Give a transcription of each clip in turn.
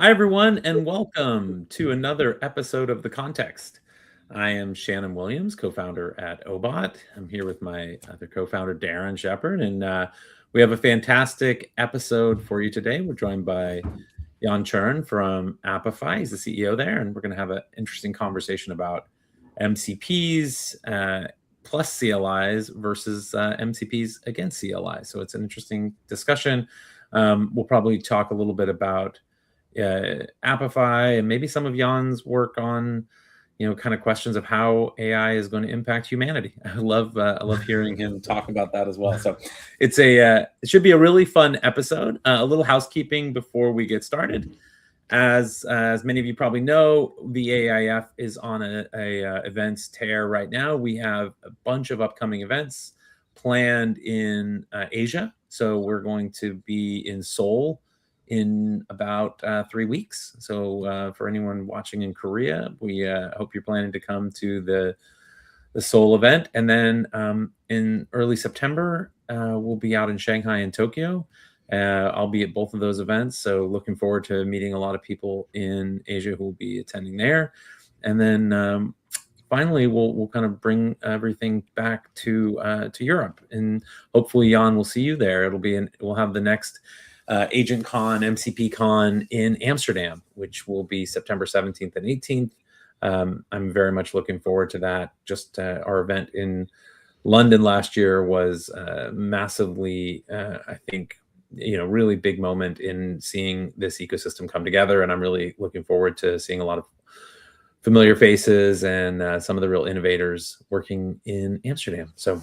Hi, everyone, and welcome to another episode of The Context. I am Shannon Williams, co-founder at Obot. I'm here with my other co-founder, Darren Shepard, and we have a fantastic episode for you today. We're joined by Jan Curn from Apify. He's the CEO there, and we're going to have an interesting conversation about MCPs plus CLIs versus MCPs against CLIs. So it's an interesting discussion. We'll probably talk a little bit about Apify and maybe some of Jan's work on, kind of questions of how AI is going to impact humanity. I love hearing him talk about that as well. So it should be a really fun episode. A little housekeeping before we get started. As many of you probably know, the AIF is on a events tear right now. We have a bunch of upcoming events planned in Asia. So we're going to be in Seoul in about 3 weeks. So for anyone watching in Korea, we hope you're planning to come to the Seoul event. And then in early September, we'll be out in Shanghai and Tokyo. I'll be at both of those events. So looking forward to meeting a lot of people in Asia who will be attending there. And then finally, we'll kind of bring everything back to Europe. And hopefully, Jan, will see you there. We'll have the next Agent Con, MCP Con in Amsterdam, which will be September 17th and 18th. I'm very much looking forward to that. Just our event in London last year was massively, I think, really big moment in seeing this ecosystem come together. And I'm really looking forward to seeing a lot of familiar faces and some of the real innovators working in Amsterdam. So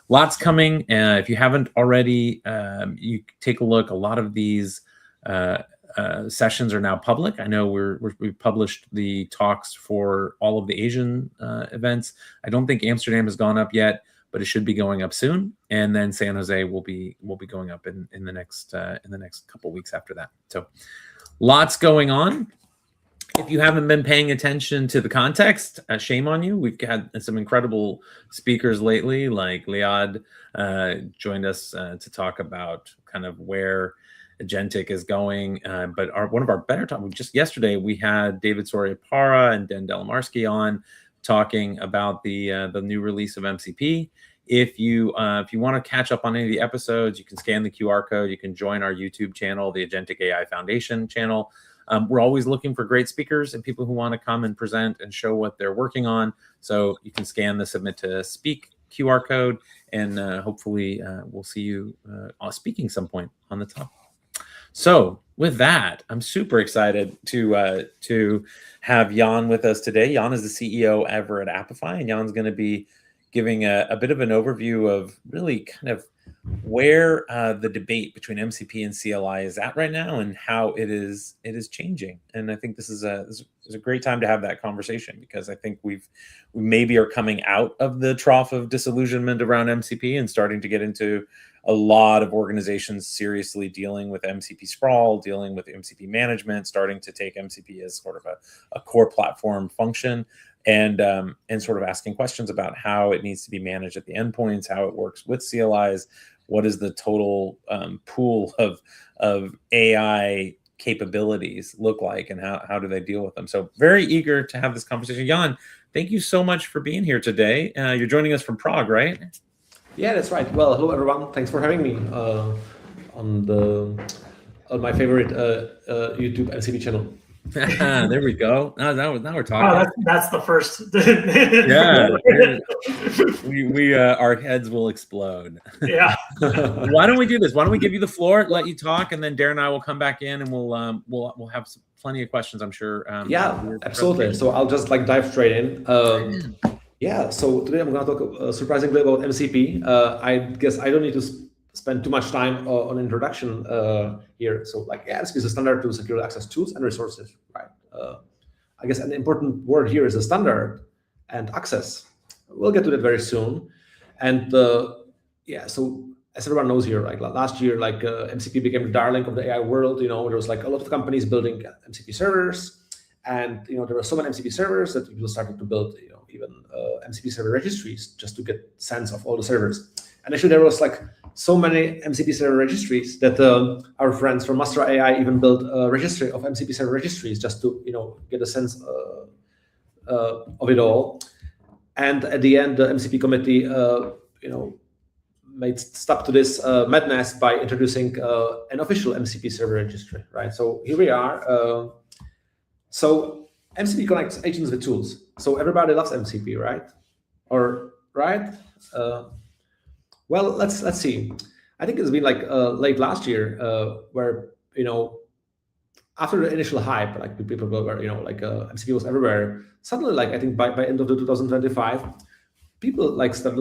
lots coming. If you haven't already, you take a look. A lot of these sessions are now public. I know we've published the talks for all of the Asian events. I don't think Amsterdam has gone up yet, but it should be going up soon. And then San Jose will be going up in the next couple weeks after that. So lots going on. If you haven't been paying attention to the context, shame on you. We've had some incredible speakers lately, like Liad joined us to talk about kind of where agentic is going. But one of our better talks, just yesterday, we had David Soria-Para and Dan Delamarsky on talking about the new release of MCP. If you want to catch up on any of the episodes, you can scan the QR code. You can join our YouTube channel, the Agentic AI Foundation channel. We're always looking for great speakers and people who want to come and present and show what they're working on. So you can scan the Submit to Speak QR code, and hopefully we'll see you speaking some point on the top. So with that, I'm super excited to have Jan with us today. Jan is the CEO ever at Apify, and Jan's going to be giving a bit of an overview of really kind of where the debate between MCP and CLI is at right now and how it is changing. And I think this is a great time to have that conversation, because I think we maybe are coming out of the trough of disillusionment around MCP and starting to get into a lot of organizations seriously dealing with MCP sprawl, dealing with MCP management, starting to take MCP as sort of a core platform function, and sort of asking questions about how it needs to be managed at the endpoints, how it works with CLIs, what is the total pool of AI capabilities look like, and how do they deal with them. So very eager to have this conversation. Jan, thank you so much for being here today. You're joining us from Prague, right? Yeah, that's right. Well, hello everyone. Thanks for having me on my favorite YouTube MCP channel. There we go. Now we're talking. Oh, that's the first. Yeah, we our heads will explode. Yeah. Why don't we do this? Why don't we give you the floor, let you talk, and then Darren and I will come back in, and we'll have plenty of questions, I'm sure. Yeah, absolutely. So I'll just dive straight in. Yeah, so today I'm going to talk surprisingly about MCP. I guess I don't need to spend too much time on introduction here. So MCP is a standard to secure access tools and resources, right? I guess an important word here is a standard and access. We'll get to that very soon. And so as everyone knows here, last year, MCP became the darling of the AI world. There was a lot of companies building MCP servers, and there were so many MCP servers that people started to build even MCP server registries just to get sense of all the servers. And actually, there was like so many MCP server registries that our friends from Master AI even built a registry of MCP server registries just to get a sense of it all. And at the end, the MCP committee made stop to this madness by introducing an official MCP server registry, right? So here we are. So MCP connects agents with tools. So everybody loves MCP, right? Or right? Well, let's see. I think it's been like late last year where after the initial hype, like people were MCP was everywhere. Suddenly, like I think by end of the 2025, people like started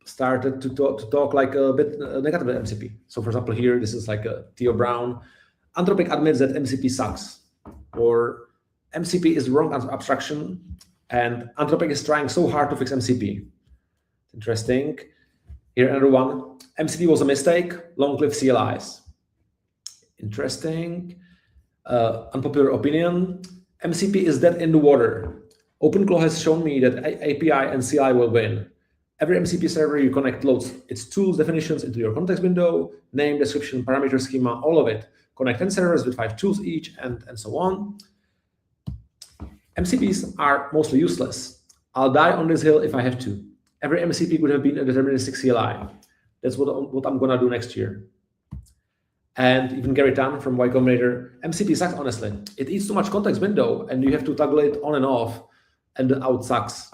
started to talk like a bit negative about MCP. So for example, here this is like Theo Brown. Anthropic admits that MCP sucks, or MCP is the wrong abstraction, and Anthropic is trying so hard to fix MCP. Interesting. Here another one. MCP was a mistake. Long-lived CLIs. Interesting. Unpopular opinion. MCP is dead in the water. OpenClaw has shown me that API and CLI will win. Every MCP server you connect loads its tools definitions into your context window, name, description, parameter schema, all of it. Connect 10 servers with 5 tools each, and so on. MCPs are mostly useless. I'll die on this hill if I have to. Every MCP could have been a deterministic CLI. That's what I'm gonna do next year. And even Gary Tan from Y Combinator, MCP sucks, honestly. It eats too much context window, and you have to toggle it on and off, and the out sucks.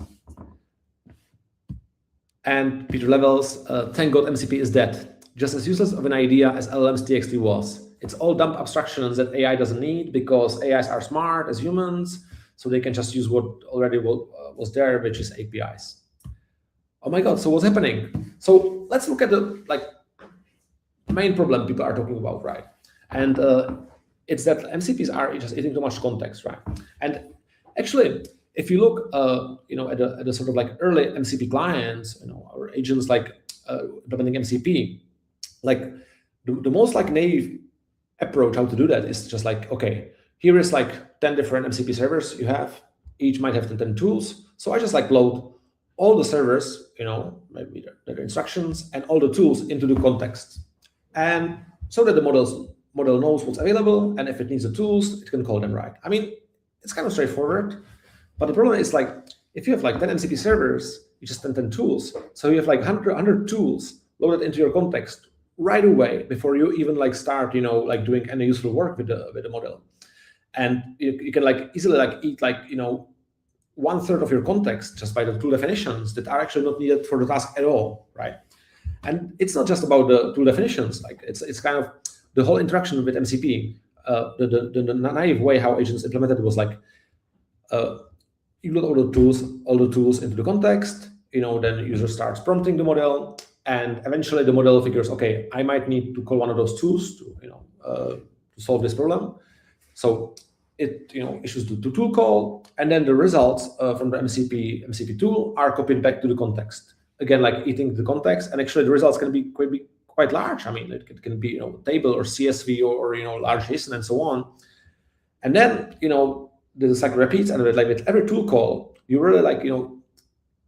And Peter Levels, thank God MCP is dead. Just as useless of an idea as LLM's TXT was. It's all dumb abstractions that AI doesn't need because AIs are smart as humans, so they can just use what already was there, which is APIs. Oh my God, so what's happening? So let's look at the main problem people are talking about, right? And it's that MCPs are just eating too much context, right? And actually, if you look, at the sort of like early MCP clients, our agents implementing MCP, like the most like naive approach how to do that is just like, okay, here is like 10 different MCP servers you have. Each might have 10 tools. So I just like load all the servers, maybe their instructions and all the tools into the context. And so that the model knows what's available, and if it needs the tools, it can call them, right? I mean, it's kind of straightforward, but the problem is like, if you have like 10 MCP servers, you just spend 10 tools. So you have like 100 tools loaded into your context right away before you even like start, doing any useful work with the model. And you can like easily like eat like, 1/3 of your context just by the tool definitions that are actually not needed for the task at all, right? And it's not just about the tool definitions. Like it's kind of the whole interaction with MCP. The naive way how agents implemented it was like you load all the tools into the context. Then the user starts prompting the model, and eventually the model figures, okay, I might need to call one of those tools to solve this problem. So it issues the tool call, and then the results from the MCP tool are copied back to the context. Again, like eating the context, and actually the results can be quite large. I mean, it can be table or CSV or large JSON and so on. And then the cycle repeats, and like with every tool call, you really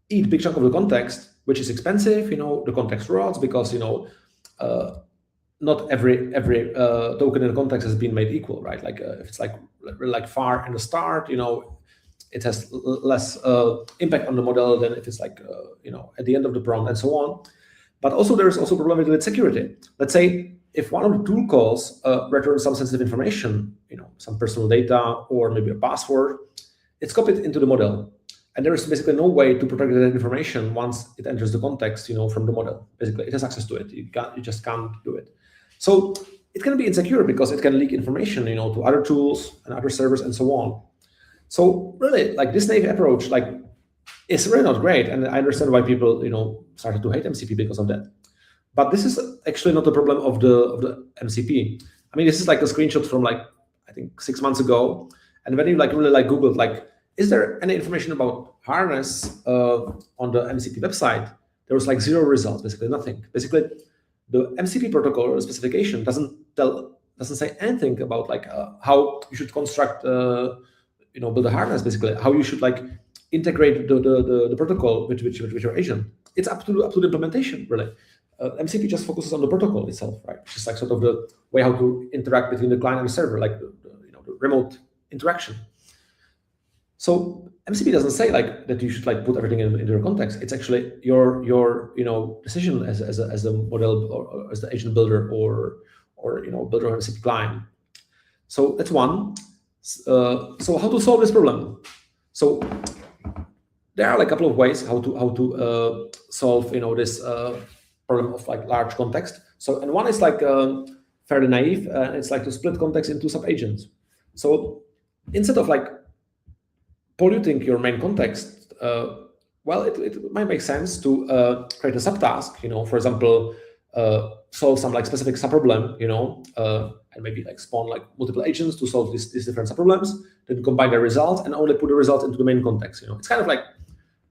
eat big chunk of the context, which is expensive. The context rods because not every token in the context has been made equal, right? Like if it's like far in the start, it has less impact on the model than if it's like at the end of the prompt and so on. But also there's also a problem with security. Let's say if one of the tool calls returns some sensitive information, some personal data or maybe a password, it's copied into the model. And there is basically no way to protect that information once it enters the context, from the model. Basically, it has access to it. You just can't do it. So it can be insecure because it can leak information, to other tools and other servers and so on. So really, like this naive approach, is really not great. And I understand why people, started to hate MCP because of that. But this is actually not the problem of the MCP. I mean, this is like a screenshot from I think 6 months ago. And when you really Googled, is there any information about harness on the MCP website? There was 0 results, basically nothing. Basically, the MCP protocol specification doesn't say anything about how you should construct build a harness, basically how you should integrate the protocol with your agent. it's up to the implementation, really. MCP just focuses on the protocol itself, right? Which is like sort of the way how to interact between the client and the server, like the remote interaction. So MCP doesn't say like that you should like put everything into your context. It's actually your decision as a model or as the agent builder or builder of MCP client. So that's one. So how to solve this problem? So there are like a couple of ways how to solve this problem of like large context. So and one is like fairly naive. It's like to split context into sub-agents. So instead of like polluting your main context, well, it might make sense to create a subtask. For example, solve some like specific subproblem. And maybe like spawn like multiple agents to solve these different subproblems. Then combine the results and only put the results into the main context. It's kind of like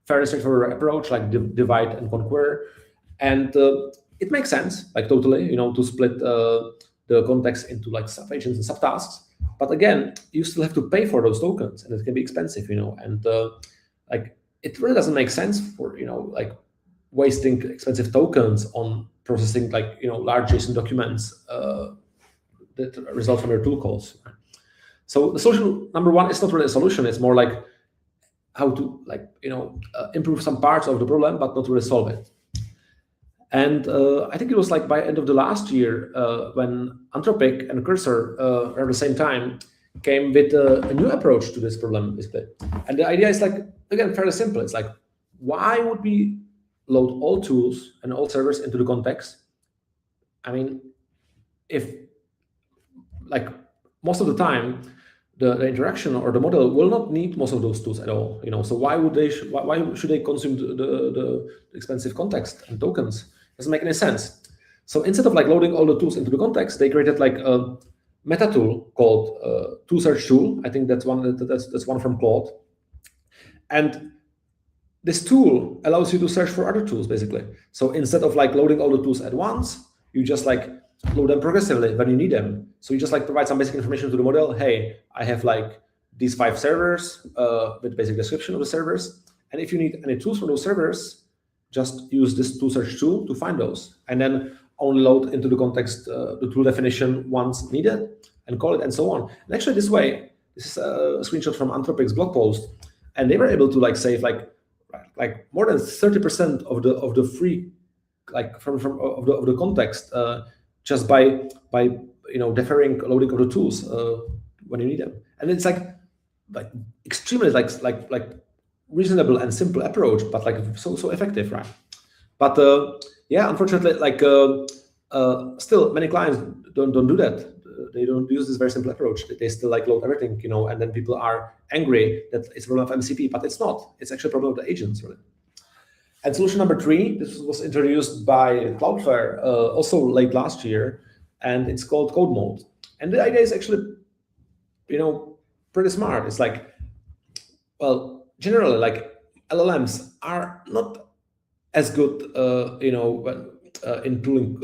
fairly straightforward approach, like divide and conquer, and it makes sense, like totally, to split the context into like sub-agents and subtasks. But again, you still have to pay for those tokens, and it can be expensive, and like it really doesn't make sense for like wasting expensive tokens on processing like large JSON documents that result from your tool calls. So the solution number one is not really a solution; it's more like how to like improve some parts of the problem, but not really solve it. And I think it was like by end of the last year when Anthropic and Cursor around the same time came with a new approach to this problem, basically. And the idea is like, again, fairly simple. It's like, why would we load all tools and all servers into the context? I mean, if like most of the time, the interaction or the model will not need most of those tools at all. So why would they? Why should they consume the expensive context and tokens? Doesn't make any sense. So instead of like loading all the tools into the context, they created like a meta tool called tool search tool. I think that's one from Claude. And this tool allows you to search for other tools, basically. So instead of like loading all the tools at once, you just like load them progressively when you need them. So you just like provide some basic information to the model. Hey, I have like these 5 servers with basic description of the servers. And if you need any tools from those servers, just use this tool search tool to find those. And then only load into the context the tool definition once needed and call it and so on. And actually this way, this is a screenshot from Anthropic's blog post. And they were able to like save like more than 30% of the free, like from the context just by deferring loading of the tools when you need them. And it's like extremely like reasonable and simple approach, but like so effective, right? But yeah, unfortunately, like still many clients don't do that. They don't use this very simple approach. They still like load everything, and then people are angry that it's a problem of MCP, but it's not. It's actually a problem of the agents, really. And solution number 3, this was introduced by Cloudflare also late last year, and it's called code mode. And the idea is actually, pretty smart. It's like, well, generally, like LLMs are not as good, in tooling,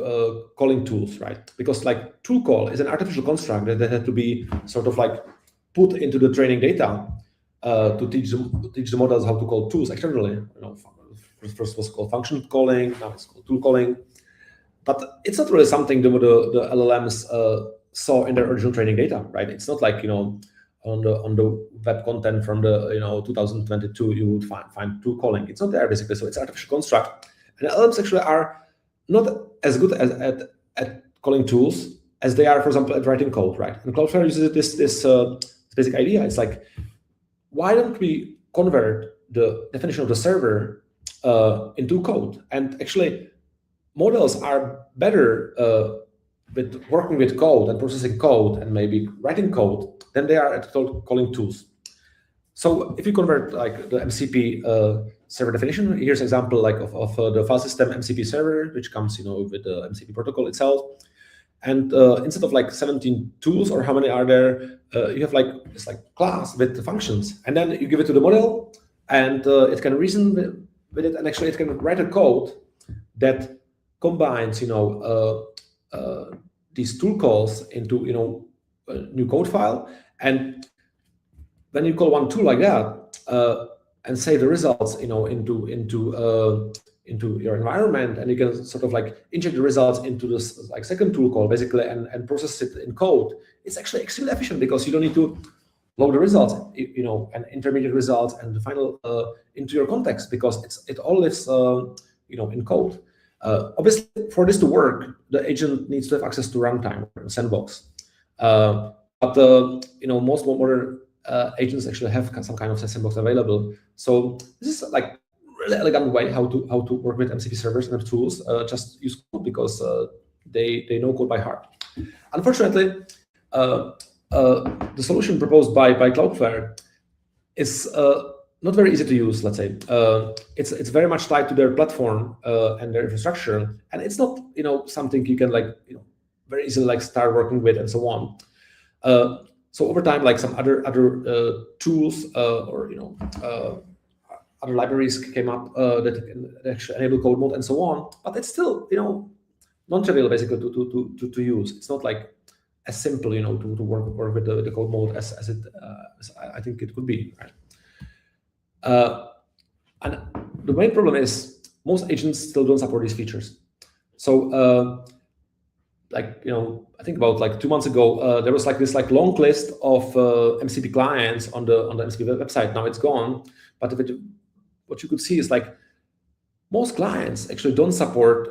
calling tools, right? Because like tool call is an artificial construct that had to be sort of like put into the training data to teach the models how to call tools externally. First was called function calling, now it's called tool calling. But it's not really something the LLMs saw in their original training data, right? It's not like on the web content from the 2022 you would find tool calling. It's not there basically. So it's an artificial construct, and LLMs actually are not as good at calling tools as they are, for example, at writing code, right? And Cloudflare uses this basic idea. It's like, why don't we convert the definition of the server into code? And actually, models are better with working with code and processing code and maybe writing code than they are at calling tools. So if you convert like the MCP server definition, here's an example like of the file system MCP server, which comes with the MCP protocol itself. And instead of like 17 tools or how many are there, you have like this like class with the functions, and then you give it to the model, and it can reason with it, and actually it can write a code that combines these tool calls into a new code file. And when you call one tool like that and save the results into your environment, and you can sort of like inject the results into this like second tool call basically, and process it in code. It's actually extremely efficient because you don't need to load the results, and intermediate results and the final into your context, because it all lives in code. Obviously, for this to work, the agent needs to have access to runtime or sandbox. But most modern agents actually have some kind of sandbox available. So this is like really elegant way how to work with MCP servers and tools. Just use code because they know code by heart. Unfortunately, the solution proposed by Cloudflare is not very easy to use. Let's say it's very much tied to their platform and their infrastructure, and it's not something you can very easily start working with and so on. So over time, some other tools or other libraries came up that can actually enable code mode and so on, but it's still non-trivial basically to use. It's not like as simple to work with the code mode as I think it could be, right? And the main problem is most agents still don't support these features. So I think about 2 months ago, there was this long list of MCP clients on the MCP website. Now it's gone, but what you could see is most clients actually don't support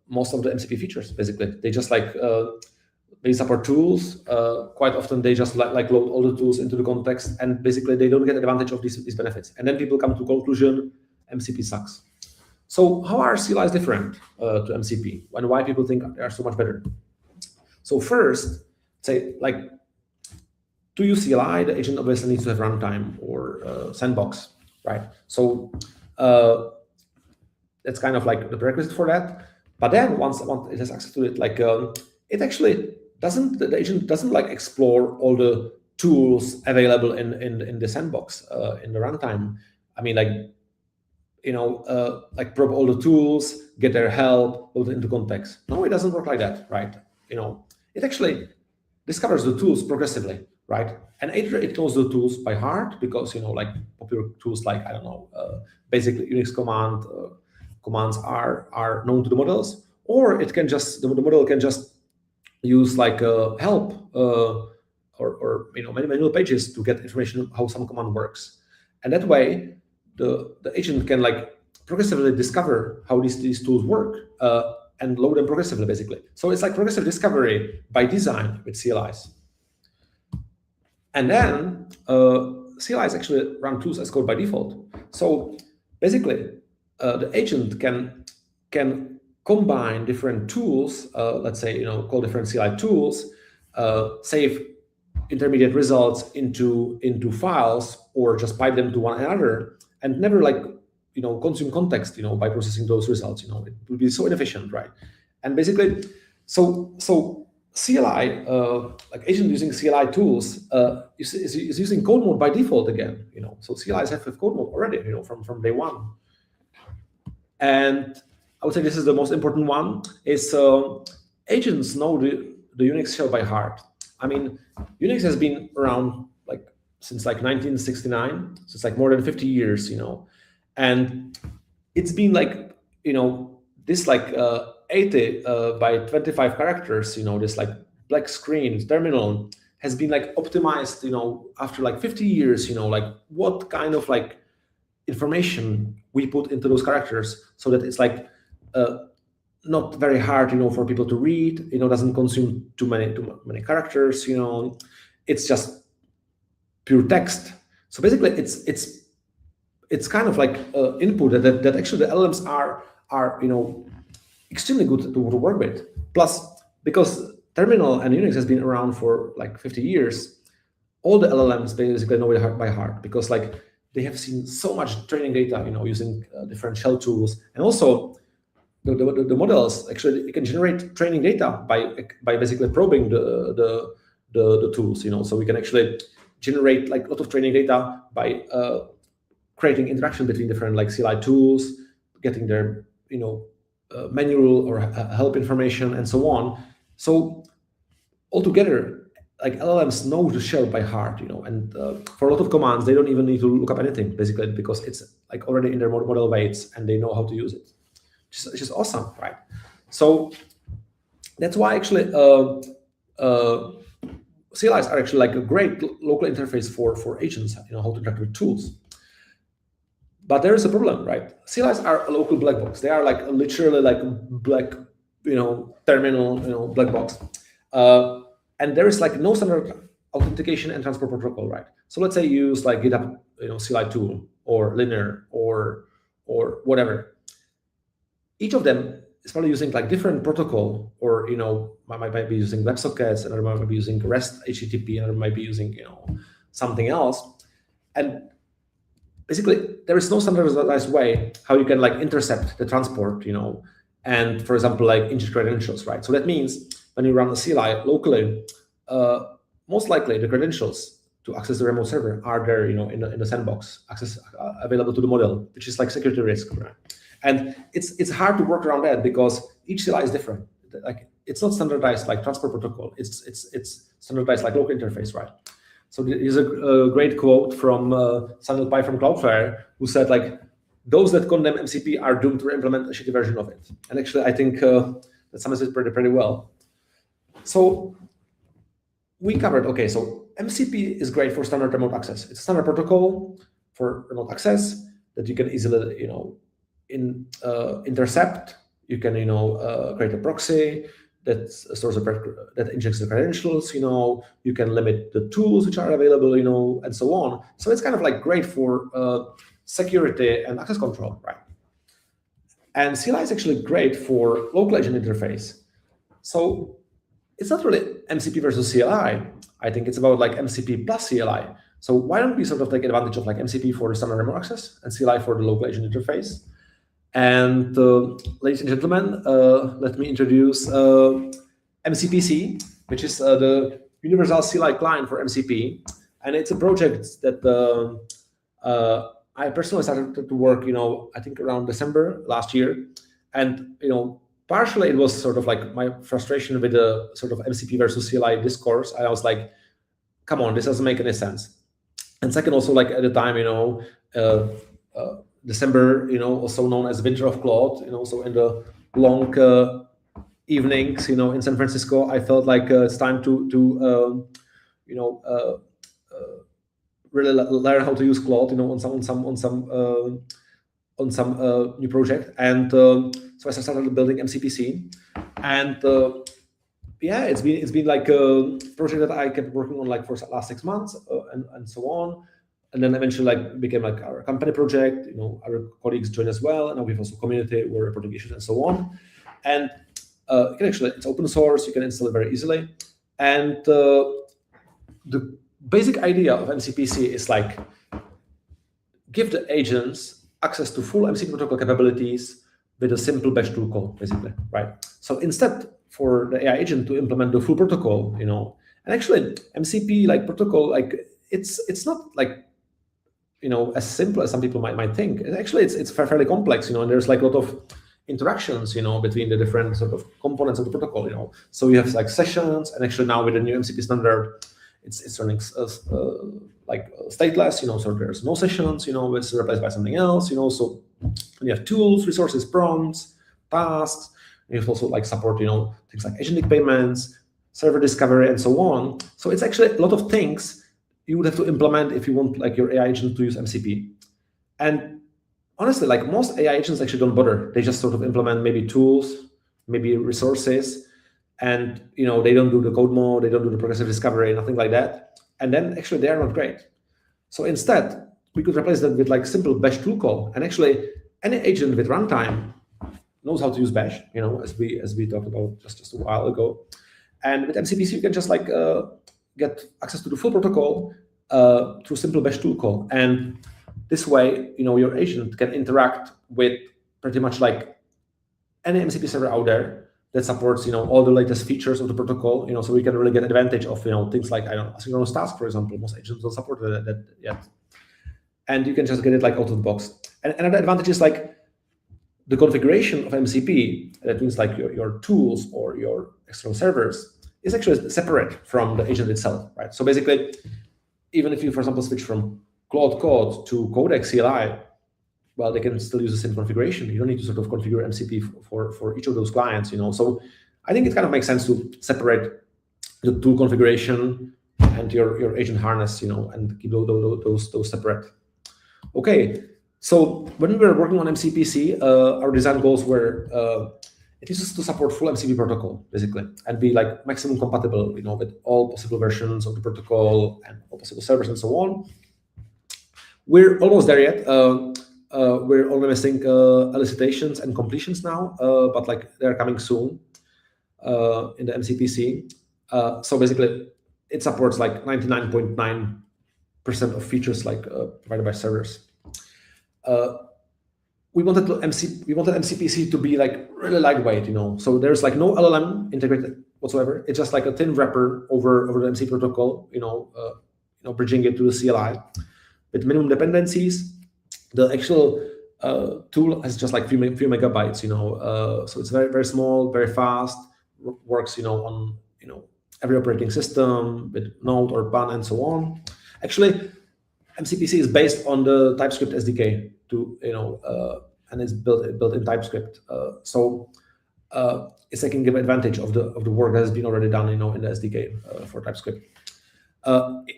most of the MCP features. Basically, they just they support tools. Quite often, they just load all the tools into the context, and basically they don't get advantage of these benefits. And then people come to conclusion, MCP sucks. So how are CLIs different to MCP, and why people think they are so much better? So first, say to use CLI, the agent obviously needs to have runtime or sandbox, right? So that's kind of the prerequisite for that. But then once it has access to it, it actually doesn't. The agent doesn't explore all the tools available in the sandbox in the runtime. I mean, probe all the tools, get their help, load it into context. No, it doesn't work like that, right? It actually discovers the tools progressively, right? And either it knows the tools by heart because popular tools I don't know, basically Unix commands are known to the models, or it can just the model can just use help or many manual pages to get information how some command works, and that way the agent can progressively discover how these tools work and load them progressively, basically. So it's progressive discovery by design with CLIs. And then CLIs actually run tools as code by default. So basically, the agent can combine different tools, let's say call different CLI tools, save intermediate results into files, or just pipe them to one another, and never consume context by processing those results. It would be so inefficient, right? And basically, so CLI agent using CLI tools is using code mode by default again. So CLIs have code mode already from day one. And I would say this is the most important one, is agents know the Unix shell by heart. I mean, Unix has been around since 1969, so it's more than 50 years, and it's been this 80 by 25 characters, this black screen terminal has been optimized, after 50 years, what kind of information we put into those characters, so that it's not very hard, for people to read, doesn't consume too many characters, it's just pure text. So basically, it's kind of input that actually the LLMs are extremely good to work with. Plus, because Terminal and Unix has been around for 50 years, all the LLMs basically know it by heart, because they have seen so much training data, using different shell tools, and also the models actually, you can generate training data by basically probing the tools. So we can actually generate a lot of training data by creating interaction between different CLI tools, getting their manual or help information, and so on. So altogether, like LLMs know the shell by heart, and for a lot of commands, they don't even need to look up anything, basically, because it's like already in their model weights and they know how to use it. Which is awesome, right? So that's why actually CLIs are actually like a great local interface for agents, how to interact with tools. But there is a problem, right? CLIs are a local black box. They are like literally like black, terminal, black box. And there is like no standard authentication and transport protocol, right? So let's say you use like GitHub, CLI tool or Linear or whatever. Each of them is probably using like different protocol, or might be using WebSockets, another might be using REST HTTP, another might be using something else. And basically, there is no standardized way how you can like intercept the transport, and for example, like inject credentials, right? So that means when you run a CLI locally, most likely the credentials to access the remote server are there, in the sandbox, access available to the model, which is like security risk, right? And it's hard to work around that because each CLI is different. Like it's not standardized like transport protocol. It's standardized like local interface, right? So there's a great quote from Sanil Pai from Cloudflare, who said like, those that condemn MCP are doomed to implement a shitty version of it. And actually, I think that sums it pretty well. So we covered, okay, so MCP is great for standard remote access. It's a standard protocol for remote access that you can easily, intercept. You can, create a proxy that stores that injects the credentials. You can limit the tools which are available, and so on. So it's kind of like great for security and access control, right? And CLI is actually great for local agent interface. So it's not really MCP versus CLI. I think it's about like MCP plus CLI. So why don't we sort of take advantage of like MCP for the standard remote access and CLI for the local agent interface? And ladies and gentlemen, let me introduce MCPC, which is the universal CLI client for MCP. And it's a project that I personally started to work, I think around December last year. And, partially it was sort of like my frustration with the sort of MCP versus CLI discourse. I was like, come on, this doesn't make any sense. And second, also like at the time, December, also known as Winter of Claude, so in the long evenings, in San Francisco, I felt like it's time to really learn how to use Claude, on some new project. And so I started building MCPC, and yeah, it's been like a project that I kept working on like for the last 6 months, and so on. And then eventually like became like our company project, our colleagues joined as well. And now we have also a community, we're reporting issues and so on. And it's open source, you can install it very easily. And the basic idea of MCPC is like, give the agents access to full MCP protocol capabilities with a simple bash tool call, basically, right? So instead for the AI agent to implement the full protocol, and actually MCP like protocol, like it's not like, as simple as some people might think. Actually, it's fairly complex, and there's like a lot of interactions, between the different sort of components of the protocol, So you have like sessions, and actually now with the new MCP standard, it's running like stateless, so there's no sessions, it's replaced by something else, So you have tools, resources, prompts, tasks. You have also like support, things like agentic payments, server discovery, and so on. So it's actually a lot of things you would have to implement if you want like your AI agent to use MCP. And honestly, like most AI agents actually don't bother. They just sort of implement maybe tools, maybe resources, and they don't do the code mode, they don't do the progressive discovery, nothing like that. And then actually they are not great. So instead, we could replace that with like simple bash tool call. And actually any agent with runtime knows how to use bash, as we talked about just a while ago. And with MCPC, you can just like get access to the full protocol through simple bash tool call. And this way, your agent can interact with pretty much like any MCP server out there that supports, all the latest features of the protocol, so we can really get advantage of, things like, asynchronous tasks, for example. Most agents don't support that yet. And you can just get it like out of the box. And another advantage is like the configuration of MCP. That means like your tools or your external servers is actually separate from the agent itself, right? So basically, even if you, for example, switch from Claude Code to Codex CLI, well, they can still use the same configuration. You don't need to sort of configure MCP for each of those clients, So I think it kind of makes sense to separate the tool configuration and your agent harness, and keep those separate. Okay, so when we were working on MCPC, our design goals were it uses to support full MCP protocol, basically, and be like maximum compatible, with all possible versions of the protocol and all possible servers and so on. We're almost there yet. We're only missing elicitations and completions now, but like they're coming soon in the MCPC. So basically, it supports like 99.9% of features like provided by servers. We wanted MCPC to be like really lightweight, So there's like no LLM integrated whatsoever. It's just like a thin wrapper over the MCP protocol, bridging it to the CLI with minimum dependencies. The actual tool has just like few megabytes, so it's very, very small, very fast, works, on every operating system with Node or PAN and so on. Actually, MCPC is based on the TypeScript SDK and it's built in TypeScript. So it's taking advantage of the work that has been already done, in the SDK for TypeScript.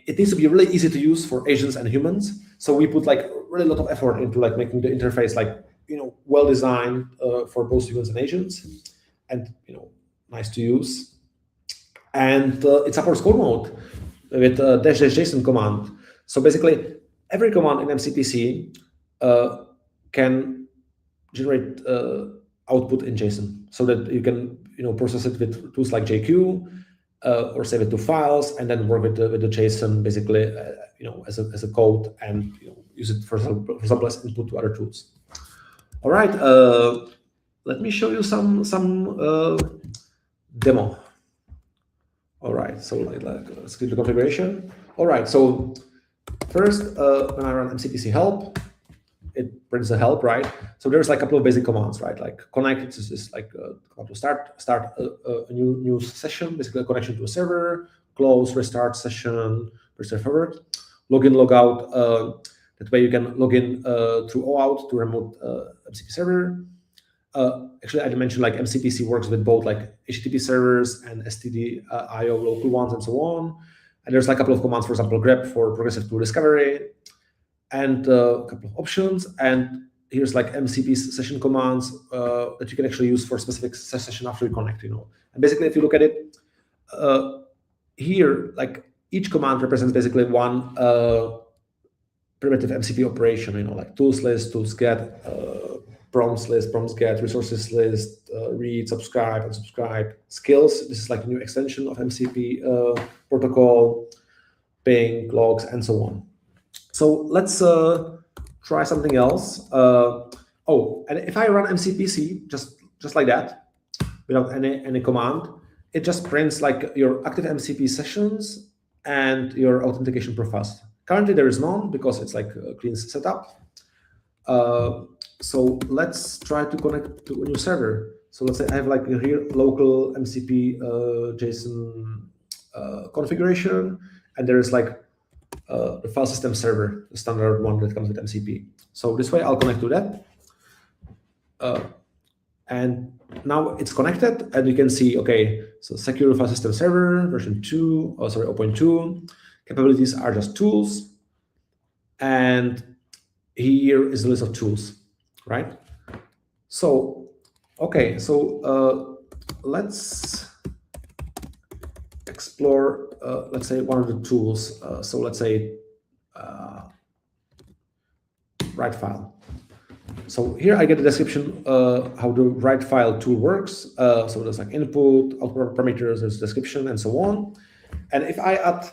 It needs to be really easy to use for agents and humans. So we put like really a lot of effort into like making the interface like well designed for both humans and agents, and nice to use. And it supports code mode with -JSON command. So basically, every command in MCPC can generate output in JSON, so that you can process it with tools like JQ. Or save it to files and then work with the JSON basically, as a code, and use it for example as input to other tools. All right, let me show you some demo. All right, so let's get the configuration. All right, so first when I run MCPC help, it prints the help, right? So there's like a couple of basic commands, right? Like connect is like to start a new session, basically a connection to a server, close, restart session, restart forward, login, logout. That way you can log in through OAuth to remote MCP server. Actually, I mentioned like MCPC works with both like HTTP servers and STD IO local ones and so on. And there's like a couple of commands, for example, grep for progressive tool discovery, and a couple of options. And here's like MCP session commands that you can actually use for specific session after you connect, And basically, if you look at it here, like each command represents basically one primitive MCP operation, like tools list, tools get, prompts list, prompts get, resources list, read, subscribe, unsubscribe, skills. This is like a new extension of MCP protocol, ping, logs, and so on. So let's try something else. And if I run MCPC just like that, without any command, it just prints like your active MCP sessions and your authentication profiles. Currently, there is none because it's like a clean setup. So let's try to connect to a new server. So let's say I have like here local MCP JSON configuration, and there is like the file system server, the standard one that comes with MCP. So this way I'll connect to that. And now it's connected, and you can see, okay, so secure file system server version 0.2. Capabilities are just tools. And here is the list of tools, right? So, okay, so let's explore, let's say, one of the tools. So let's say write file. So here I get a description how the write file tool works. So there's like input, output parameters, there's description, and so on. And if I add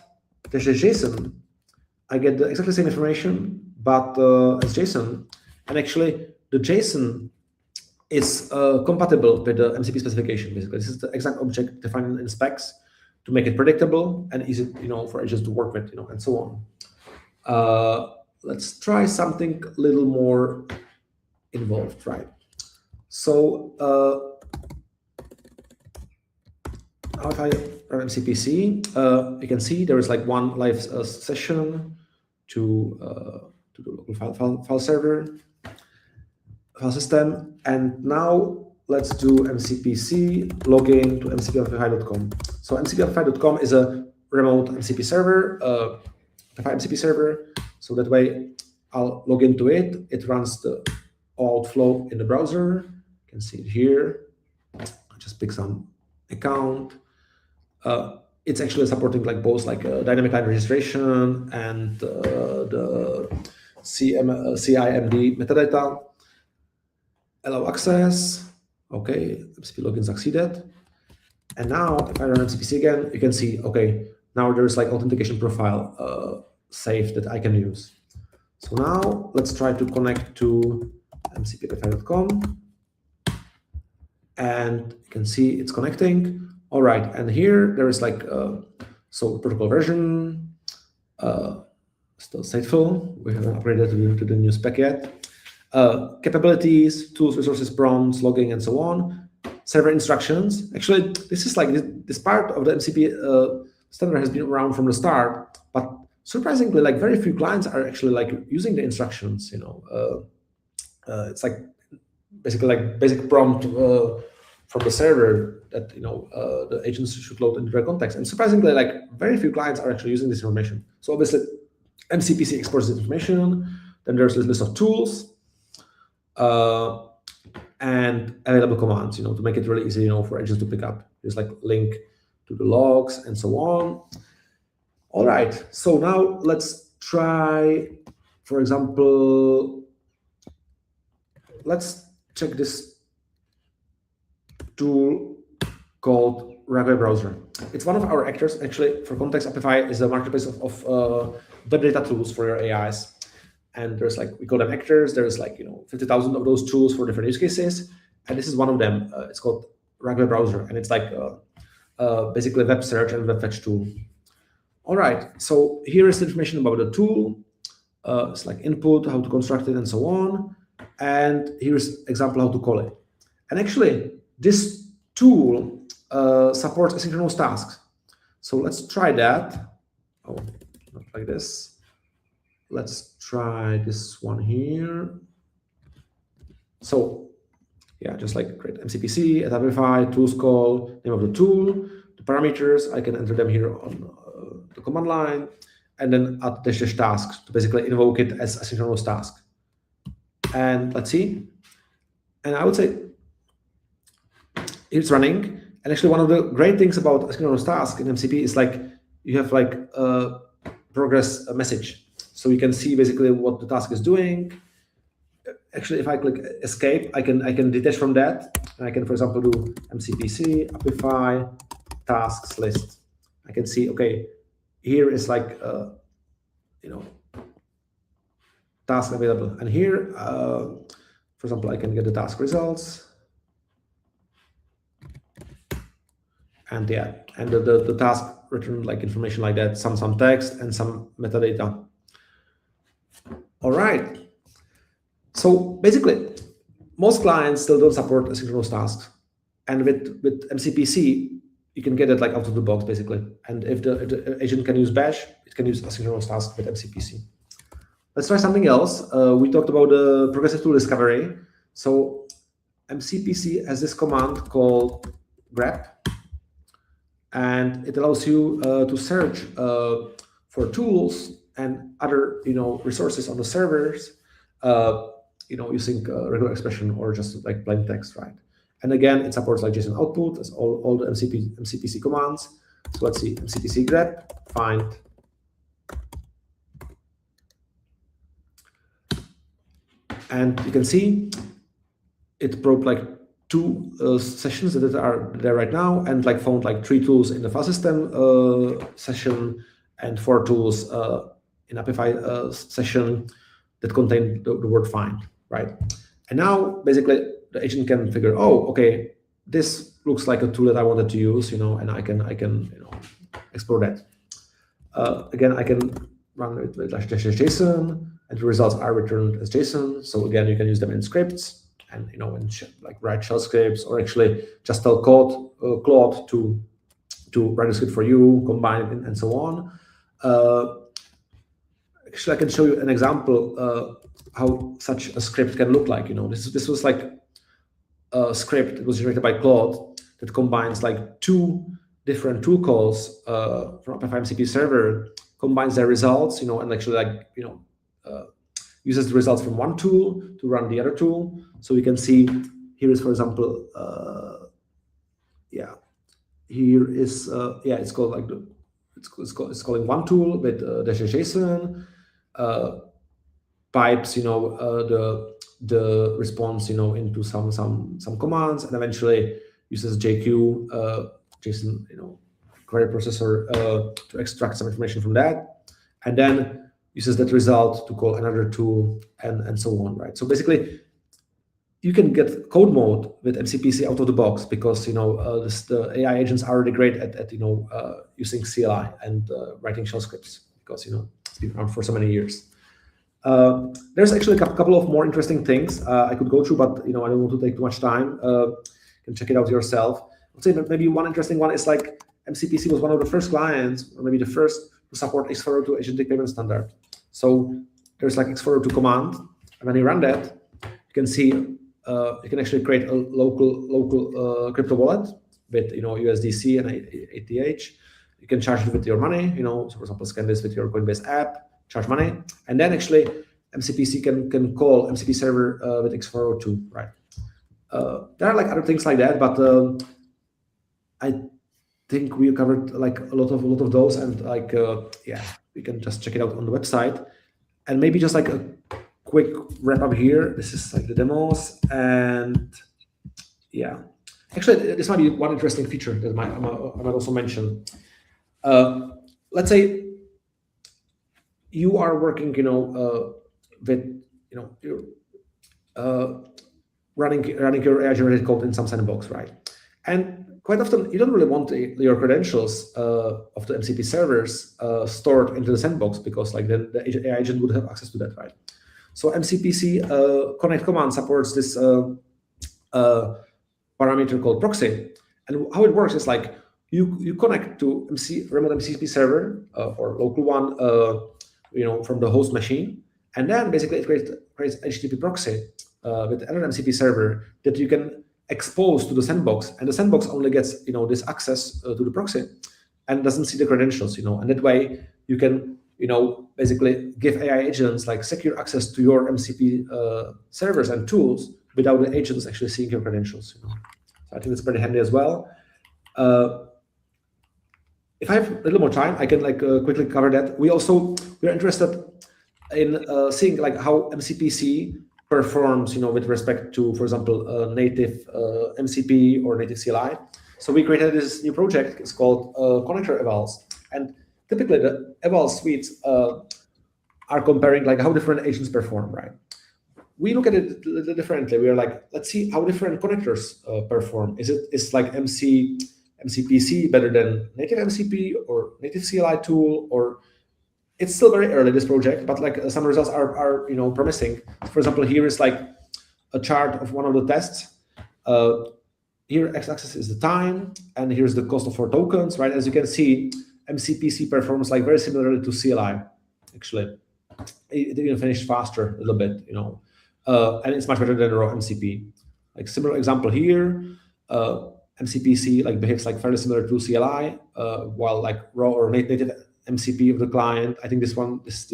the JSON, I get the exactly same information, but as JSON. And actually, the JSON is compatible with the MCP specification. Basically, this is the exact object defined in specs to make it predictable and easy, for agents to work with, and so on. Let's try something a little more involved, right? So now if I run MCPC, you can see there is like one live session to the local file server, file system. And now let's do MCPC login to mcpapify.com. So mcpapify.com is a remote MCP server, Apify MCP server. So that way I'll log into it. It runs the outflow in the browser. You can see it here. I just pick some account. It's actually supporting like both like dynamic line registration and the CIMD metadata. Allow access. Okay, MCP login succeeded. And now if I run MCPC again, you can see, okay, now there's like authentication profile saved that I can use. So now let's try to connect to mcpapify.com. And you can see it's connecting. All right, and here there is like, so protocol version, still stateful. We haven't upgraded to the new spec yet. Capabilities, tools, resources, prompts, logging, and so on. Server instructions. Actually, this is like this part of the MCP standard has been around from the start, but surprisingly, like very few clients are actually like using the instructions. You know, it's like basically like basic prompt from the server that the agents should load into their context. And surprisingly, like very few clients are actually using this information. So obviously, MCPC exports this information. Then there's this list of tools. And available commands, to make it really easy, for agents to pick up. Just like link to the logs and so on. All right, so now let's try, for example, let's check this tool called Railway Browser. It's one of our actors. Actually, for context, Apify is a marketplace of web data tools for your AIs. And there's like, we call them actors. There's like, 50,000 of those tools for different use cases. And this is one of them. It's called Railway Browser. And it's like basically a web search and web fetch tool. All right, so here is the information about the tool. It's like input, how to construct it, and so on. And here's example how to call it. And actually, this tool supports asynchronous tasks. So let's try that. Oh, not like this. Let's try this one here. So yeah, just like create MCPC, at Apify, tools call, name of the tool, the parameters, I can enter them here on the command line, and then add dash tasks to basically invoke it as asynchronous task. And let's see. And I would say it's running. And actually one of the great things about asynchronous task in MCP is like you have like a progress message. So you can see basically what the task is doing. Actually, if I click escape, I can detach from that. And I can, for example, do MCPC, Apify, tasks list. I can see, okay, here is like, task available. And here, for example, I can get the task results. And yeah, and the task return like information like that, some text and some metadata. All right. So basically, most clients still don't support asynchronous tasks. And with MCPC, you can get it like out of the box, basically. And if the agent can use Bash, it can use asynchronous tasks with MCPC. Let's try something else. We talked about the progressive tool discovery. So MCPC has this command called grep. And it allows you to search for tools and other resources on the servers, using regular expression or just like plain text, right? And again, it supports like JSON output as all the MCPC commands. So let's see, MCPC grep, find. And you can see it probed like 2 sessions that are there right now, and like found like 3 tools in the file system session and 4 tools in Apify session that contain the word find, right? And now basically the agent can figure, oh, okay, this looks like a tool that I wanted to use, and I can explore that. Again, I can run it with .json, and the results are returned as JSON. So again, you can use them in scripts, and like write shell scripts, or actually just tell Claude to to write a script for you, combine it, and so on. Actually, I can show you an example how such a script can look like. This was like a script that was generated by Claude that combines like two different tool calls from Apify MCP server, combines their results, and actually uses the results from one tool to run the other tool. So we can see here is, for example, here is it's called like it's calling one tool with -JSON, pipes the response into some commands, and eventually uses JQ JSON query processor to extract some information from that, and then uses that result to call another tool, and so on, right? So basically, you can get code mode with MCPC out of the box because the AI agents are really great at using CLI and writing shell scripts because it's been around for so many years. There's actually a couple of more interesting things I could go through, but I don't want to take too much time. You can check it out yourself. I'd say that maybe one interesting one is like MCPC was one of the first clients, or maybe the first, to support X402 agentic payment standard. So there's like X402 command, and when you run that, you can see you can actually create a local crypto wallet with USDC and ATH. You can charge it with your money. So for example, scan this with your Coinbase app, charge money, and then actually MCPC can call MCP server with X402, right? There are like other things like that, but I think we covered like a lot of those, and like we can just check it out on the website. And maybe just like a quick wrap up here. This is like the demos, and actually this might be one interesting feature that I might also mention. Let's say you are working, with you're running your AI generated code in some sandbox, right? And quite often you don't really want your credentials of the MCP servers stored into the sandbox, because like then the AI agent would have access to that, right? So MCPC connect command supports this parameter called proxy, and how it works is like you connect to remote MCP server or local one, from the host machine, and then basically it creates HTTP proxy with another MCP server that you can expose to the sandbox, and the sandbox only gets this access to the proxy and doesn't see the credentials, and that way you can basically give AI agents like secure access to your MCP servers and tools without the agents actually seeing your credentials. So I think it's pretty handy as well. If I have a little more time, I can like quickly cover that. We're interested in seeing like how MCPC performs, with respect to, for example, native MCP or native CLI. So we created this new project. It's called connector evals, and typically the eval suites are comparing like how different agents perform, right? We look at it a little differently. We are like, let's see how different connectors perform. Is like MCPC better than native MCP or native CLI tool? Or it's still very early, this project, but like some results are promising. For example, here is like a chart of one of the tests. Here x-axis is the time, and here's the cost of 4 tokens, right? As you can see, MCPC performs like very similarly to CLI. Actually, it even finished faster a little bit, and it's much better than raw MCP. Like similar example here, MCPC like behaves like fairly similar to CLI, while like raw or native MCP of the client, I think this one is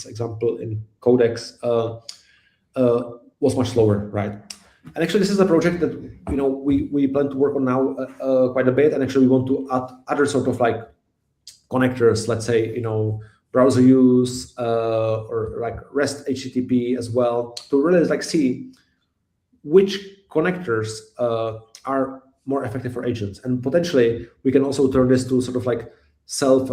example in Codex, was much slower, right? And actually, this is a project that we plan to work on now quite a bit, and actually we want to add other sort of like connectors, let's say browser use or like REST HTTP as well, to really like see which connectors are more effective for agents, and potentially we can also turn this to sort of like self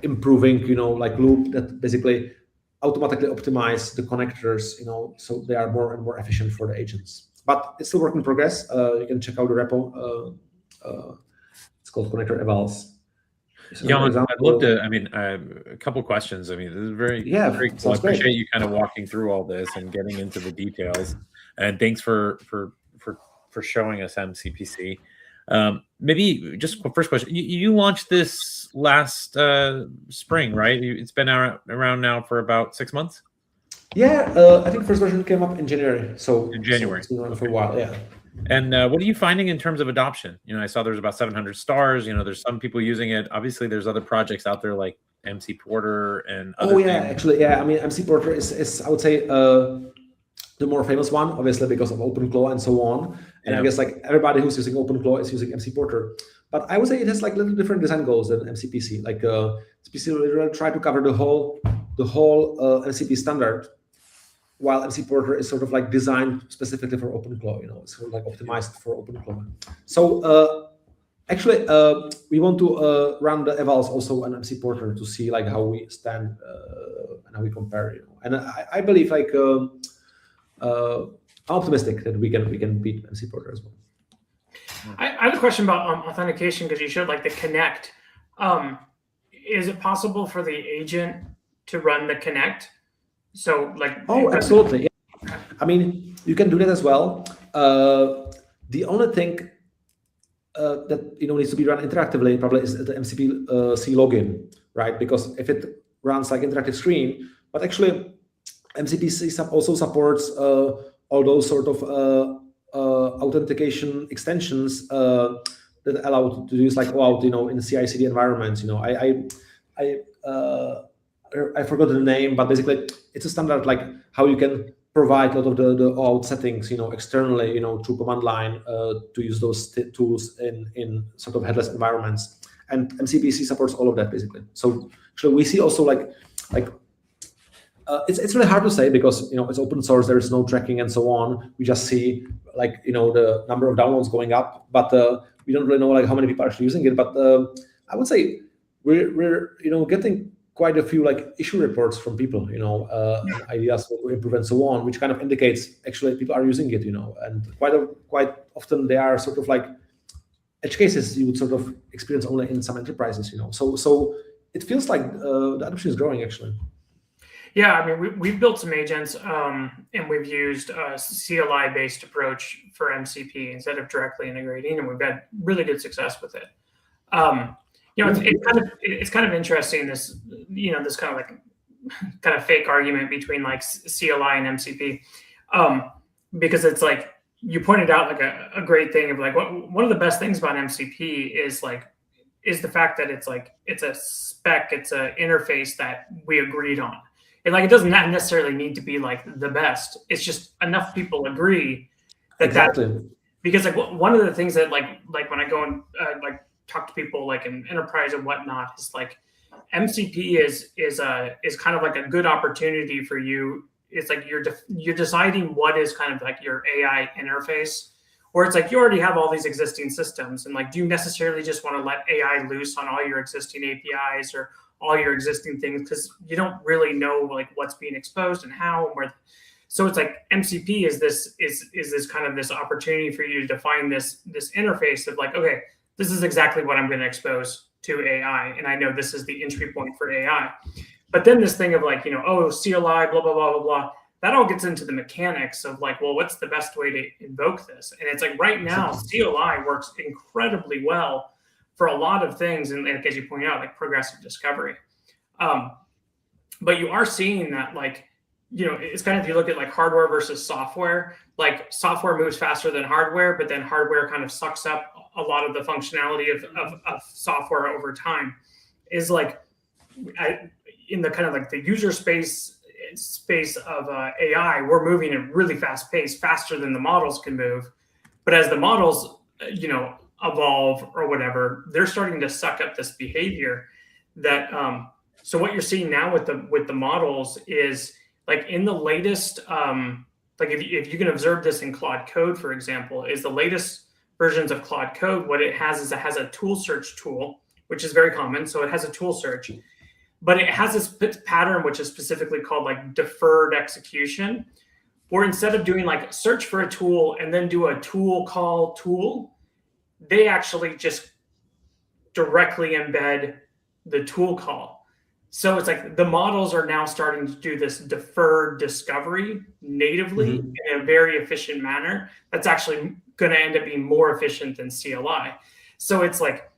improving like loop that basically automatically optimize the connectors, so they are more and more efficient for the agents. But it's still work in progress. You can check out the repo. It's called connector evals. Yeah, I'd love to. I mean, a couple questions. I mean, this is very cool. I appreciate you kind of walking through all this and getting into the details. And thanks for showing us MCPC. Maybe just first question. You launched this last spring, right? It's been around now for about 6 months. Yeah, I think first version came up in January. So In January, it's been around for a while. Yeah. And what are you finding in terms of adoption? I saw there's about 700 stars. There's some people using it. Obviously, there's other projects out there like MC Porter and other things. Actually, yeah. I mean, MC Porter is I would say the more famous one, obviously because of OpenClaw and so on. And I guess like everybody who's using OpenClaw is using MC Porter. But I would say it has like little different design goals than MCPC. Like MCPC really try to cover the whole MCP standard, while MC Porter is sort of like designed specifically for OpenClaw. It's sort of like optimized for OpenClaw. So actually, we want to run the evals also on MC Porter to see like how we stand and how we compare. And I believe like I'm optimistic that we can beat MC Porter as well. I have a question about authentication, because you showed like the connect. Is it possible for the agent to run the connect? So like, absolutely. Yeah. I mean, you can do that as well. The only thing that needs to be run interactively probably is the MCP C login, right? Because if it runs like interactive screen, but actually MCP C also supports all those sort of authentication extensions that allow to use like OAuth, in CI/CD environments. I forgot the name, but basically it's a standard like how you can provide a lot of the OAuth settings, externally, through command line to use those tools in sort of headless environments. And MCPC supports all of that basically. So actually we see also like it's really hard to say because it's open source, there is no tracking and so on. We just see like the number of downloads going up, but we don't really know like how many people are actually using it. But I would say we're getting quite a few like issue reports from people, and ideas for improve and so on, which kind of indicates actually people are using it, and quite often they are sort of like edge cases you would sort of experience only in some enterprises, So it feels like the adoption is growing actually. Yeah, I mean, we've built some agents, and we've used a CLI-based approach for MCP instead of directly integrating, and we've had really good success with it. It's kind of interesting, this this kind of fake argument between like CLI and MCP, because it's like you pointed out like a great thing of like one of the best things about MCP is the fact that it's a spec, it's an interface that we agreed on. And like, it doesn't necessarily need to be like the best. It's just enough people agree that exactly. Because like one of the things that like when I go and like talk to people like in enterprise and whatnot, is like MCP is kind of like a good opportunity for you. It's like you're deciding what is kind of like your AI interface, or it's like you already have all these existing systems, and like, do you necessarily just want to let AI loose on all your existing APIs or all your existing things, because you don't really know like what's being exposed and how and where. So it's like MCP is this kind of this opportunity for you to define this interface of like, okay, this is exactly what I'm going to expose to AI, and I know this is the entry point for AI. But then this thing of like, CLI, blah blah blah blah blah, that all gets into the mechanics of like, well, what's the best way to invoke this? And it's like right now CLI works incredibly well for a lot of things, and as you point out, like progressive discovery. But you are seeing that like, it's kind of, if you look at like hardware versus software, like software moves faster than hardware, but then hardware kind of sucks up a lot of the functionality of software over time. Is like in the kind of like the user space of AI, we're moving at really fast pace, faster than the models can move. But as the models, evolve or whatever, they're starting to suck up this behavior that so what you're seeing now with the models is like in the latest like if you can observe this in Claude Code, for example, is the latest versions of Claude Code, what it has a tool search tool, which is very common. So it has a tool search, but it has this pattern which is specifically called like deferred execution, where instead of doing like search for a tool and then do a tool call tool, they actually just directly embed the tool call. So it's like the models are now starting to do this deferred discovery natively in a very efficient manner. That's actually going to end up being more efficient than CLI. So it's like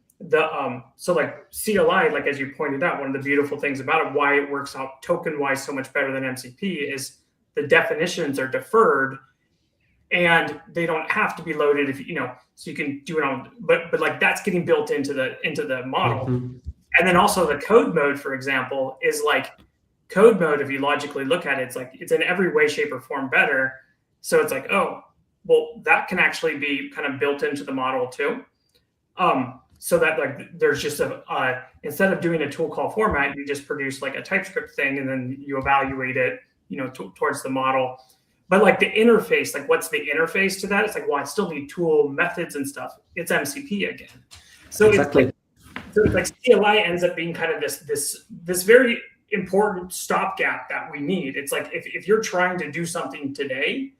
so like CLI, like as you pointed out, one of the beautiful things about it, why it works out token wise so much better than MCP, is the definitions are deferred and they don't have to be loaded if so you can do it on, but like that's getting built into the model. Mm-hmm. And then also the code mode, for example, is like code mode. If you logically look at it, it's like it's in every way, shape, or form better. So it's like, oh, well, that can actually be kind of built into the model too. So that like there's just instead of doing a tool call format, you just produce like a TypeScript thing and then you evaluate it, towards the model. But like the interface, like what's the interface to that? It's like, well, I still need tool methods and stuff. It's MCP again. So exactly. It's like CLI ends up being kind of this very important stopgap that we need. It's like if you're trying to do something today,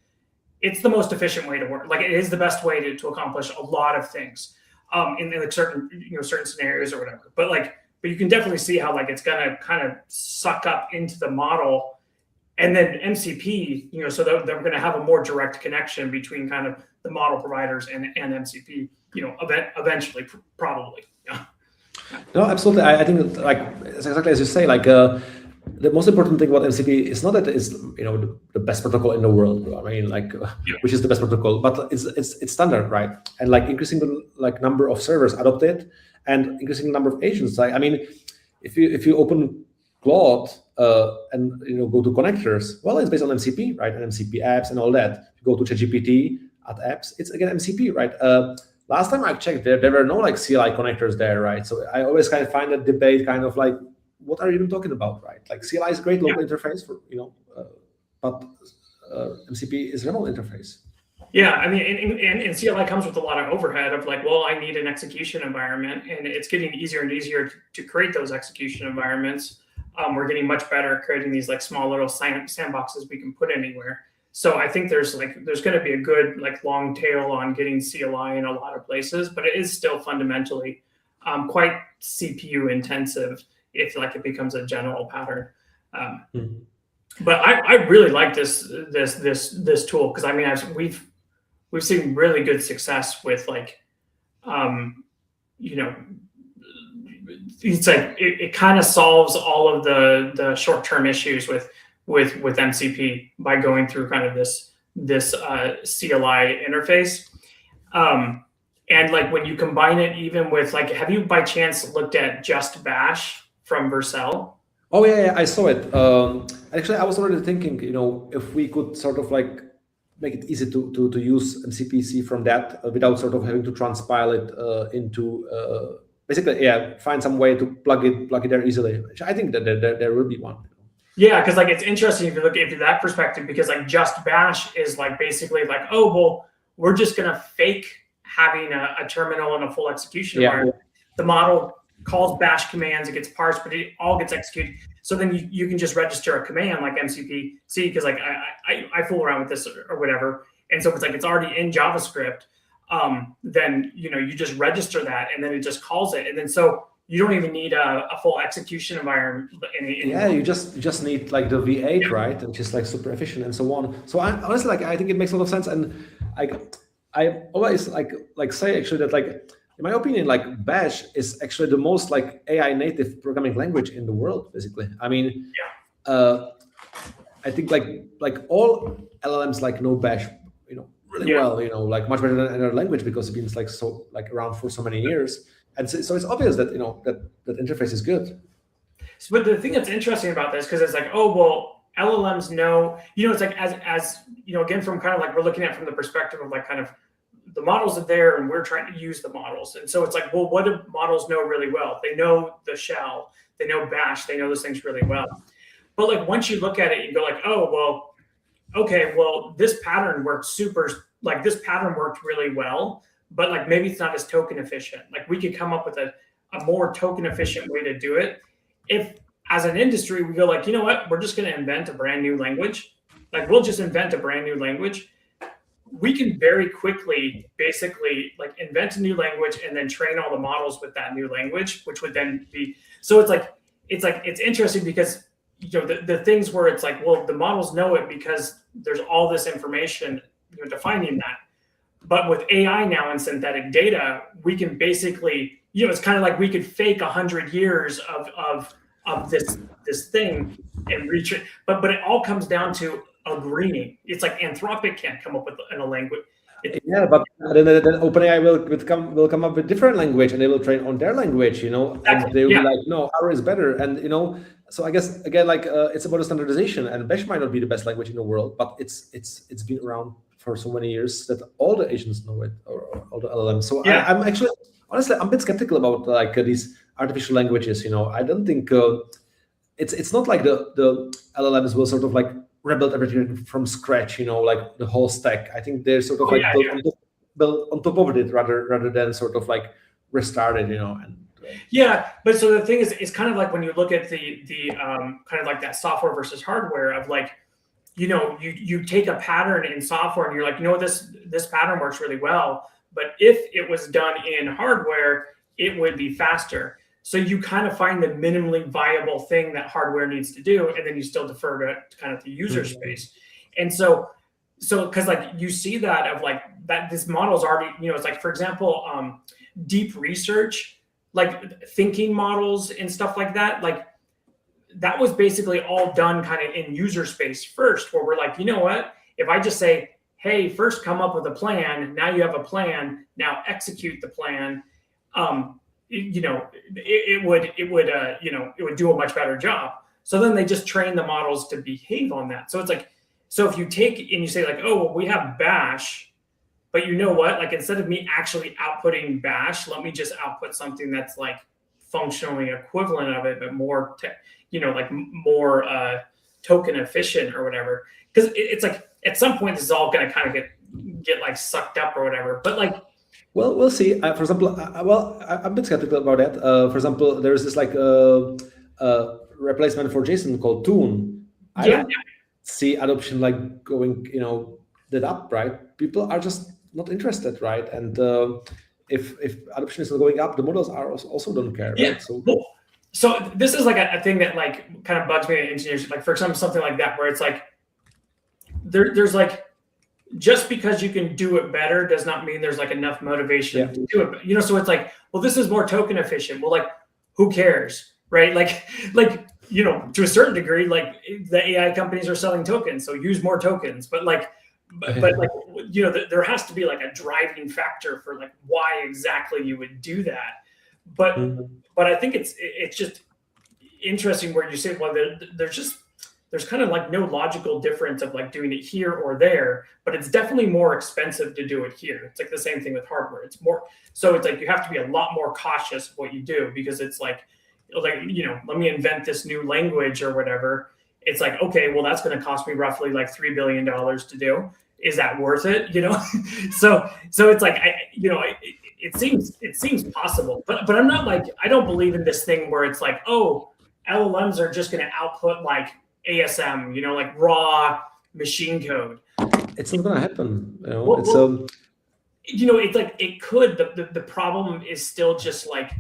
it's the most efficient way to work. Like it is the best way to accomplish a lot of things in like certain scenarios or whatever. But you can definitely see how like it's gonna kind of suck up into the model. And then MCP, so they're going to have a more direct connection between kind of the model providers and MCP, eventually, probably. Yeah. No, absolutely. I think like it's exactly as you say. Like the most important thing about MCP is not that it's the best protocol in the world. I mean, which is the best protocol, but it's standard, right? And like increasing the number of servers adopt it, and increasing the number of agents. I mean, if you open Claude and go to connectors, well, it's based on MCP, right? And MCP apps and all that. If you go to ChatGPT at apps, it's again MCP, right? Last time I checked, there were no like CLI connectors there, right? So I always kind of find that debate kind of like, what are you even talking about, right? Like CLI is great local interface for but MCP is remote interface. Yeah, I mean, and CLI comes with a lot of overhead of like, well, I need an execution environment, and it's getting easier and easier to create those execution environments. We're getting much better at creating these like small little sandboxes we can put anywhere. So I think there's going to be a good like long tail on getting CLI in a lot of places, but it is still fundamentally quite CPU intensive if like it becomes a general pattern. But I really like this tool because I mean we've seen really good success with like it's like it kind of solves all of the short-term issues with MCP by going through kind of this CLI interface. And like when you combine it even with like, have you by chance looked at Just Bash from Vercel? Oh yeah, I saw it. Actually, I was already thinking, if we could sort of like make it easy to use MCPC from that without sort of having to transpile it into basically, find some way to plug it there easily. Which I think that there will be one. Yeah, because like it's interesting if you look into that perspective, because like Just Bash is like basically like, oh well, we're just gonna fake having a terminal and a full execution environment. The model calls bash commands, it gets parsed, but it all gets executed. So then you can just register a command like MCP C, because like I fool around with this or whatever, and so it's like it's already in JavaScript. Then you just register that, and then it just calls it, and then so you don't even need a full execution environment. You just need like the V8, right, which is like super efficient and so on. So honestly, like I think it makes a lot of sense, and I always like say actually that like in my opinion, like Bash is actually the most like AI native programming language in the world, basically. I mean, I think like all LLMs like know Bash, really well, like much better than another language because it's been like so like around for so many years. And so it's obvious that that interface is good. But the thing that's interesting about this, because it's like, oh well, LLMs know, it's like as again from kind of like we're looking at from the perspective of like kind of the models are there and we're trying to use the models, and so it's like, well, what do models know really well? They know the shell, they know Bash, they know those things really well. But like once you look at it, you go like, oh well, okay, well this pattern worked this pattern worked really well. But like maybe it's not as token efficient. Like we could come up with a more token efficient way to do it. If as an industry we go like, you know what, we're just going to invent a brand new language. Like we'll just invent a brand new language. We can very quickly basically like invent a new language and then train all the models with that new language, which would then be, so it's interesting because the things where it's like, well, the models know it because there's all this information defining that. But with AI now and synthetic data, we can basically, it's kind of like we could fake 100 years of this thing and reach it. But it all comes down to agreeing. It's like Anthropic can't come up with in a language. Yeah, but then OpenAI will come up with different language, and they will train on their language, Exactly. and they will be like, no, ours is better, and So I guess again, like it's about a standardization, and Bash might not be the best language in the world, but it's been around for so many years that all the agents know it, or all the LLMs. So yeah. I'm actually, honestly, I'm a bit skeptical about like these artificial languages. I don't think it's not like the LLMs will sort of like rebuild everything from scratch, like the whole stack. I think they're sort of built on top of it rather than sort of like restarted, and yeah. But so the thing is, it's kind of like when you look at the kind of like that software versus hardware of like, you take a pattern in software and you're like, this pattern works really well, but if it was done in hardware, it would be faster. So you kind of find the minimally viable thing that hardware needs to do, and then you still defer to kind of the user space. And so because like you see that of like that this model is already, it's like, for example, deep research, like thinking models and stuff like that, like that was basically all done kind of in user space first, where we're like, what, if I just say, hey, first come up with a plan, now you have a plan, now execute the plan, it would do a much better job. So then they just train the models to behave on that. So it's like, so if you take and you say like, oh, well, we have Bash, but you know what, like instead of me actually outputting Bash, let me just output something that's like functionally equivalent of it, but more, more token efficient or whatever. Because it's like at some point this is all going to kind of get like sucked up or whatever. But like, well, we'll see. For example, I'm a bit skeptical about that. For example, there's this like replacement for JSON called Tune. I don't see adoption like going, that up, right? People are just not interested, right? And if adoption is not going up, the models are also don't care, right? So this is like a thing that like kind of bugs me in engineers. Like for example, something like that, where it's like there's like, just because you can do it better does not mean there's like enough motivation to do it. So it's like, well, this is more token efficient. Well, like, who cares, right? Like, to a certain degree, like the AI companies are selling tokens, so use more tokens. But like, there has to be like a driving factor for like why exactly you would do that. But I think it's just interesting where you say, well, there's kind of like no logical difference of like doing it here or there, but it's definitely more expensive to do it here. It's like the same thing with hardware. It's more, so it's like you have to be a lot more cautious of what you do, because it's like, let me invent this new language or whatever. It's like, okay, well, that's going to cost me roughly like $3 billion to do. Is that worth it? So it's like, it seems possible, but I'm not like, I don't believe in this thing where it's like, oh, LLMs are just going to output like ASM, like raw machine code. It's not going to happen. It's like it could. The problem is still just like,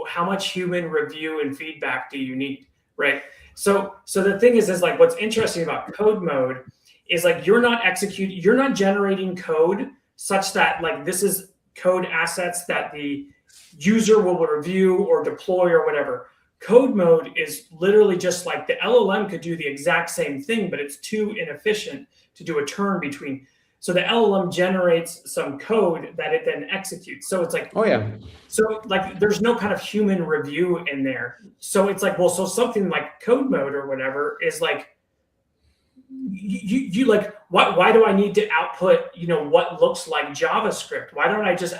how much human review and feedback do you need, right? So the thing is like, what's interesting about code mode is like you're not generating code such that like this is code assets that the user will review or deploy or whatever. Code mode is literally just like the LLM could do the exact same thing, but it's too inefficient to do a turn between. So the LLM generates some code that it then executes. So it's like, oh yeah. So like there's no kind of human review in there. So it's like, well, so something like code mode or whatever is like, you like, why do I need to output, what looks like JavaScript? Why don't I just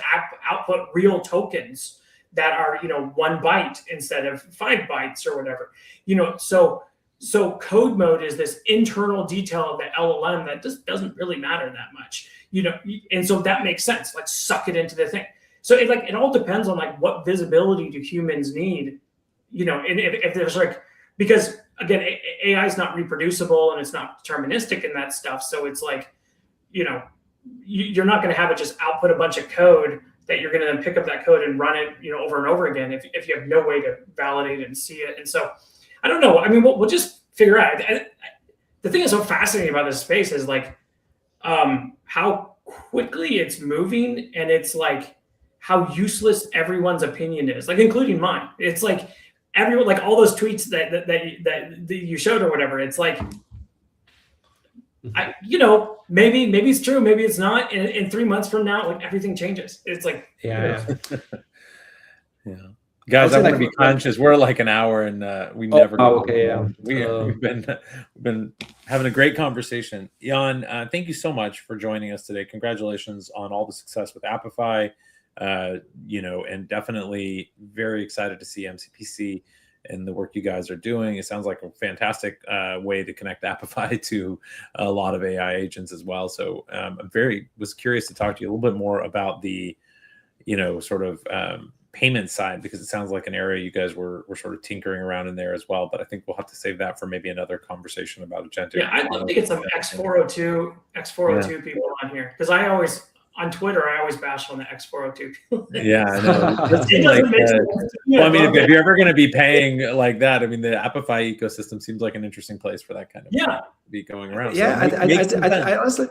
output real tokens that are, 1 byte instead of 5 bytes or whatever, so code mode is this internal detail of the LLM that just doesn't really matter that much, and so that makes sense. Like suck it into the thing. So it all depends on like what visibility do humans need, and if there's like, because again, AI is not reproducible and it's not deterministic in that stuff. So it's like, you're not going to have it just output a bunch of code that you're going to then pick up that code and run it, over and over again if you have no way to validate it and see it. And so I don't know. I mean, we'll just figure out. The thing that's so fascinating about this space is like, how quickly it's moving, and it's like how useless everyone's opinion is, like including mine. It's like everyone, like all those tweets that you showed or whatever. It's like, maybe it's true, maybe it's not. In 3 months from now, like everything changes. It's like, Yeah. Guys, I want to be conscious. We're like an hour, and we never. Okay, yeah. We've been having a great conversation. Jan, thank you so much for joining us today. Congratulations on all the success with Apify. And definitely very excited to see MCPC and the work you guys are doing. It sounds like a fantastic way to connect Apify to a lot of AI agents as well. So was curious to talk to you a little bit more about the, sort of payment side, because it sounds like an area you guys were sort of tinkering around in there as well. But I think we'll have to save that for maybe another conversation about agentic. Yeah, I'd love to get some X402 people on here, because on Twitter, I always bash on the X402 people. Yeah, I know. Well, I mean, if you're ever going to be paying like that, I mean, the Apify ecosystem seems like an interesting place for that kind of to be going around. Yeah, so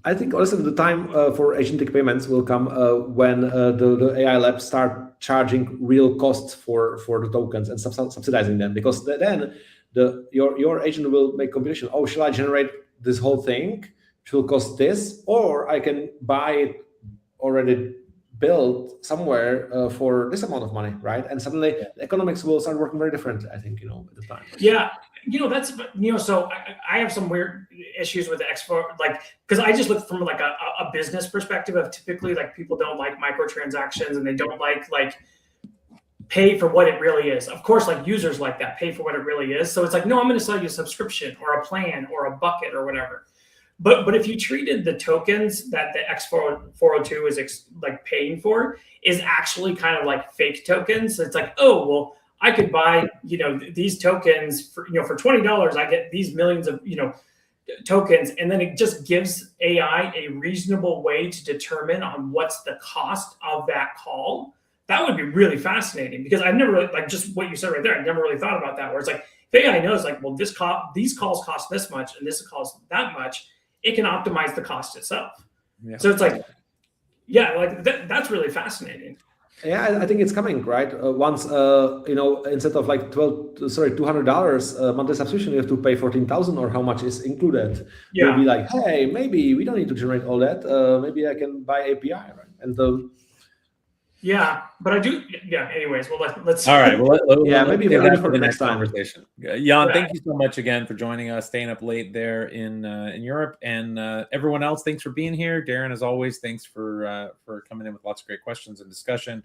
I think honestly the time for agentic payments will come when the AI labs start charging real costs for the tokens and subsidizing them, because then your agent will make computation. Oh, shall I generate this whole thing? It will cost this, or I can buy it already built somewhere for this amount of money, right? And suddenly the economics will start working very differently, I think, at the time. Yeah, so I have some weird issues with the X4, like, because I just look from like a business perspective of typically like people don't like microtransactions, and they don't like pay for what it really is. Of course, like users like that, pay for what it really is. So it's like, no, I'm going to sell you a subscription or a plan or a bucket or whatever. But if you treated the tokens that the X402 is like paying for is actually kind of like fake tokens. So it's like, oh, well, I could buy, these tokens for $20. I get these millions of, tokens. And then it just gives AI a reasonable way to determine on what's the cost of that call. That would be really fascinating, because I've never really, like just what you said right there, I never really thought about that, where it's like, if AI knows like, well, these calls cost this much and this costs that much, it can optimize the cost itself. Yeah. So it's like, that's really fascinating. Yeah, I think it's coming, right? Once, instead of like $200 monthly subscription, you have to pay 14,000 or how much is included. Yeah. You'll be like, hey, maybe we don't need to generate all that. Maybe I can buy API, right? And yeah, but I do. Yeah. Anyways, well, let's. All right. Well, maybe we'll do for the next conversation. Jan, thank you so much again for joining us, staying up late there in Europe, and everyone else. Thanks for being here, Darren. As always, thanks for coming in with lots of great questions and discussion.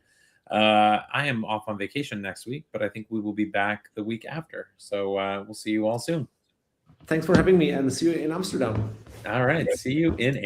I am off on vacation next week, but I think we will be back the week after. So we'll see you all soon. Thanks for having me, and see you in Amsterdam. All right. See you in